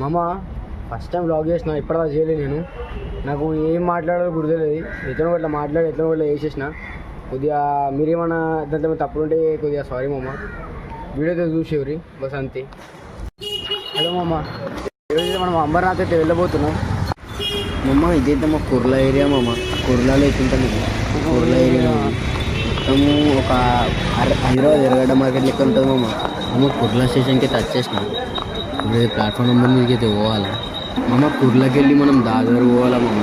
మామ first time blog చేసిన ఇప్పటిదా చేయలేదు నేను. నాకు ఏం మాట్లాడాలో గుర్తులేదు. ఎట్లా ఇట్లా మాట్లాడి ఎట్లా ఇట్లా వేసేసిన. కొద్దిగా మీరేమన్నా దాంట్లో తప్పులుంటే కొద్దిగా సారీ మామ. వీడియో చూసేవారి బస్ అంతే. హలో మామ, ఈరోజు మనం అంబర్నాథ్ అయితే వెళ్ళబోతున్నాం. మమ్మ ఇదైతే మా కుర్లా ఏరియా మామ. కుర్లాలో ఎత్తుంటాం. కుర్లా ఏరియా మొత్తము ఒక హైదరాబాద్ ఎర్రగడ్డ మార్కెట్ లెక్క ఉంటుంది మామ. అమ్మ కుర్లా స్టేషన్కి అయితే వచ్చేసిన. ఇప్పుడు ప్లాట్ఫామ్ నెంబర్ మీదకి అయితే పోవాలా మామ. కుర్లాకి వెళ్ళి మనం దాదర్ పోవాలా మామ.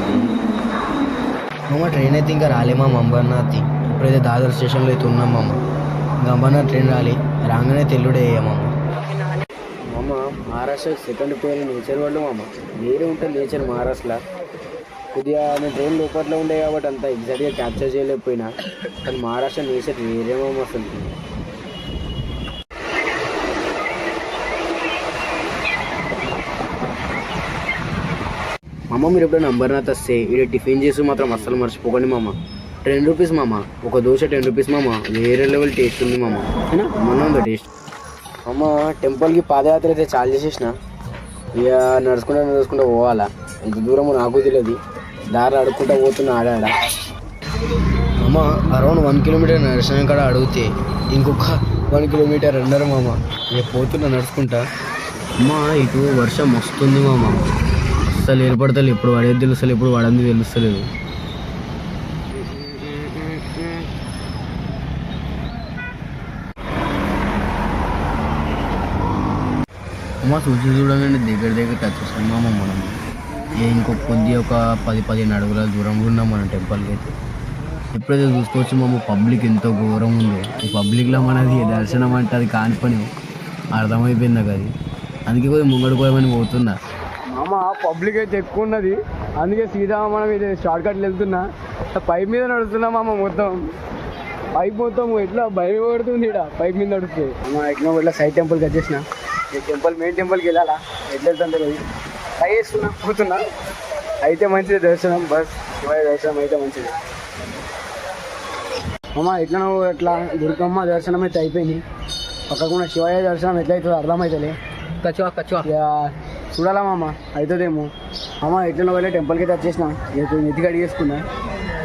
ట్రైన్ అయితే ఇంకా రాలే మామ అంబర్నాథ్. ఇప్పుడైతే దాదర్ స్టేషన్లో అయితే ఉన్నాం మామ. ఇంకా అంబర్నాథ్ ట్రైన్ రాగానే తెల్లుడే మామ. మామ మహారాష్ట్ర సెకండ్ పేరు నేచర్ వాళ్ళు మామ. వేరే ఉంటుంది నేచర్ మహారాష్ట్రలో. కొద్దిగా నేను ట్రైన్ లోపట్లో ఉండే కాబట్టి అంత ఎగ్జాక్ట్గా క్యాప్చర్ చేయలేకపోయినా. కానీ మహారాష్ట్ర నేచర్ వేరే మామ అసలు. మామ మీరు ఎప్పుడైనా అంబర్నాథ్ వస్తే ఇక్కడ టిఫిన్ చేసి మాత్రం అస్సలు మర్చిపోకండి మామ. 10 రూపీస్ మామ. ఒక దోశ 10 రూపీస్ మామ. వేరే లెవెల్ టేస్ట్ ఉంది మామ. మన ఉందా టేస్ట్. మామ టెంపుల్కి పాదయాత్ర అయితే చాలా చేసేసిన. ఇక నడుచుకుంటూ పోవాలా. ఇంత దూరము నాకు తెలియదు. దారి అడుక్కుంటూ పోతున్నా ఆడాడ. మామ అరౌండ్ 1 కిలోమీటర్ నడిచిన కాడ అడిగితే ఇంకొక 1 కిలోమీటర్ అన్నారు మామ. ఇక పోతున్నా నడుచుకుంటా. అమ్మ ఇటు వర్షం వస్తుంది మామ. అస్సలు ఏర్పడతలేదు. ఎప్పుడు పడేది తెలుస్తలేదు, ఎప్పుడు పడింది తెలుస్తలేదు. అమ్మ చూడండి దగ్గర టచ్ చేస్తాం మామ. మనం ఇంకొక కొద్ది ఒక 10-15 అడుగుల దూరంలో ఉన్నాం మనం టెంపుల్కి అయితే. ఎప్పుడైతే చూసుకోవచ్చు మామ పబ్లిక్ ఎంతో ఘోరం ఉందో. ఈ పబ్లిక్లో మనది దర్శనం అంటే అది కాని పని అర్థమైపోయింది నాకు అది. అందుకే కొద్దిగా ముంగడు పోయామని పోతున్నా. మామ పబ్లిక్ అయితే ఎక్కువ ఉన్నది. అందుకే సీదా మనం ఇది షార్ట్ కట్లు వెళ్తున్నా. పైప్ మీద నడుస్తున్నా మామ. పైప్ మొత్తం ఎట్లా భయం పడుతుంది ఇక్కడ పైప్ మీద నడుస్తుంది. అమ్మ ఎట్లా ఇట్లా సైడ్ టెంపుల్కి వచ్చేసిన. ఈ టెంపుల్ మెయిన్ టెంపుల్కి వెళ్ళాలా. ఎట్లా వెళ్తాను తెలియదు. ట్రై చేస్తున్నా, పోతున్నా. అయితే మంచిది దర్శనం. బస్ శివయ్య దర్శనం అయితే మంచిది. అమ్మ ఎట్లా నువ్వు ఎట్లా దుర్గమ్మ దర్శనం అయితే అయిపోయింది. పక్కకున్న శివయ్య దర్శనం ఎట్లా అవుతుందో అర్థమవుతుంది. కచ్చువా చూడాలా మామ అవుతుందేమో. అమ్మ ఎట్లా వెళ్ళి టెంపుల్కి అయితే వచ్చేసిన. నెత్తికి అడిగేసుకున్నా.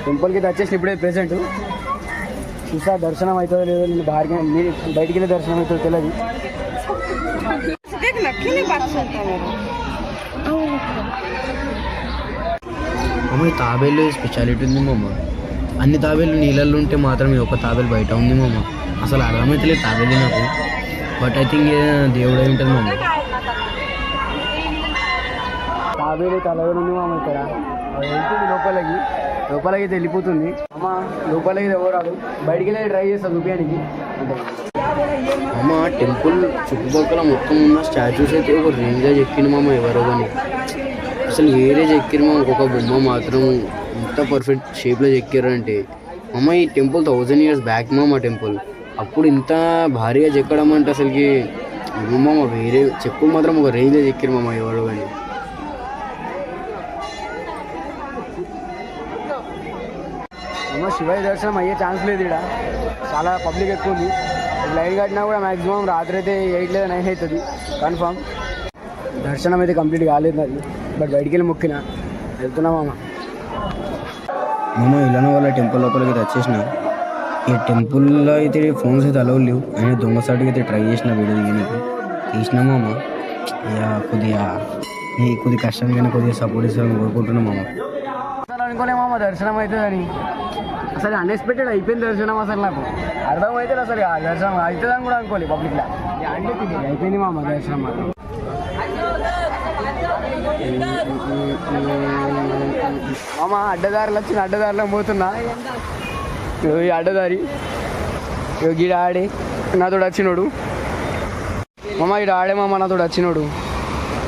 టెంపుల్కి అయితే వచ్చేసిన ఇప్పుడే ప్రెసెంట్. చూసా దర్శనం అవుతుందో లేదో. నేను బయటికి వెళ్ళి దర్శనం అవుతుందో తెలియదు. అమ్మ ఈ తాబేలు స్పెషాలిటీ ఉంది మామ. అన్ని తాబేలు నీళ్ళల్లో ఉంటే మాత్రం ఈ ఒక్క తాబేలు బయట ఉంది మామ. అసలు అర్థమైతే తాబేలు నాకు. బట్ ఐ థింక్ దేవుడు అయి ఉంటుంది మామ. తాబేలు తలవేలు ఉంది మామ. ఇక్కడ వెళ్తుంది లోపలికి వెళ్ళిపోతుంది. అమ్మ లోపలికి ఎవరాదు. బయటికి వెళ్ళి ట్రై చేస్తా చూపించడానికి అంటే. అమ్మ టెంపుల్ చుట్టుపక్కల మొత్తం ఉన్న స్టాచ్యూస్ అయితే ఒక రేంజ్గా చెక్కిన మామ. ఎవరో కానీ అసలు వేరే చెక్కిన మామ. ఒక్కొక్క బొమ్మ మాత్రం ఎంత పర్ఫెక్ట్ షేప్లో చెక్కారంటే అమ్మ. ఈ టెంపుల్ 1000 years బ్యాక్ మామ టెంపుల్. అప్పుడు ఇంత భారీగా చెక్కడం అంటే అసలుకి మామ వేరే చెప్పులు మాత్రం ఒక రేంజ్లో చెక్కిరు మామ. ఎవరో కానీ అమ్మ శివయ్య దర్శనం అయ్యే ఛాన్స్ లేదు. ఇక్కడ చాలా పబ్లిక్ ఎక్కువ ఉంది. లైన్ కట్టినా కూడా మ్యాక్సిమం రాత్రి అయితే 8 లేదా 9 అవుతుంది కన్ఫామ్. దర్శనం అయితే కంప్లీట్ కాలేదు అది. బట్ బయటికి వెళ్ళి మొక్కిన వెళ్తున్నా మామ. ఇలానే వాళ్ళ టెంపుల్ లోపలికి అయితే వచ్చేసిన. ఈ టెంపుల్లో అయితే ఫోన్స్ అయితే అలౌ లేవు. అయినా దొంగసాటికి అయితే ట్రై చేసిన వీడియో దిగడానికి. తీసినా మామ. ఇక కొద్ది కష్టానికైనా కొద్దిగా సపోర్ట్ ఇస్తారని కోరుకుంటున్నాం మామ. అసలు అనుకోలే మామ దర్శనం అవుతుందని. అసలు అన్ఎక్స్పెక్టెడ్ అయిపోయింది దర్శనం. అసలు నాకు అర్థమైతే అసలు దర్శనం అవుతుందని కూడా అనుకోలేదు. పబ్లిక్లో అయిపోయింది మామ దర్శనం. మామ అడ్డదారిలో పోతున్నా. ఈ అడ్డదారి గీడ ఆడే నాతో వచ్చినోడు మామ. ఈడ ఆడే మామ నాతో వచ్చినోడు.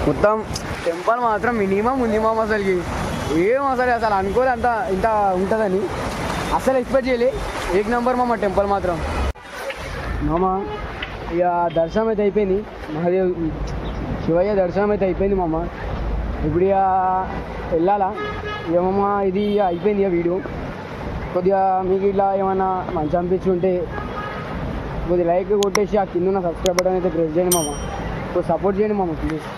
మొత్తం టెంపుల్ మాత్రం మినిమం ఉంది మామ. అసలుకి అసలు అనుకోలే అంత ఇంత ఉంటుందని. అసలు ఎక్స్పెక్ట్ చేయలే. 1 నెంబర్ మామ టెంపుల్ మాత్రం. మామ ఇక దర్శనం అయితే అయిపోయింది. మహాదేవ్ శివయ్య దర్శనం అయితే అయిపోయింది మామ. ఇప్పుడు ఇక వెళ్ళాలా. ఏమమ్మా ఇది అయిపోయింది ఇక వీడియో. కొద్దిగా మీకు ఇట్లా ఏమన్నా మంచి అనిపించుంటే కొద్దిగా లైక్ కొట్టేసి ఆ కింద సబ్స్క్రైబ్ బటన్ అయితే ప్రెస్ చేయండి మామ. సపోర్ట్ చేయండి మామ ప్లీజ్.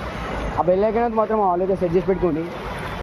ఆ బెల్ ఐకాన్ మాత్రం ఆల్రెడీ సెట్ చేసి పెట్టుకోండి.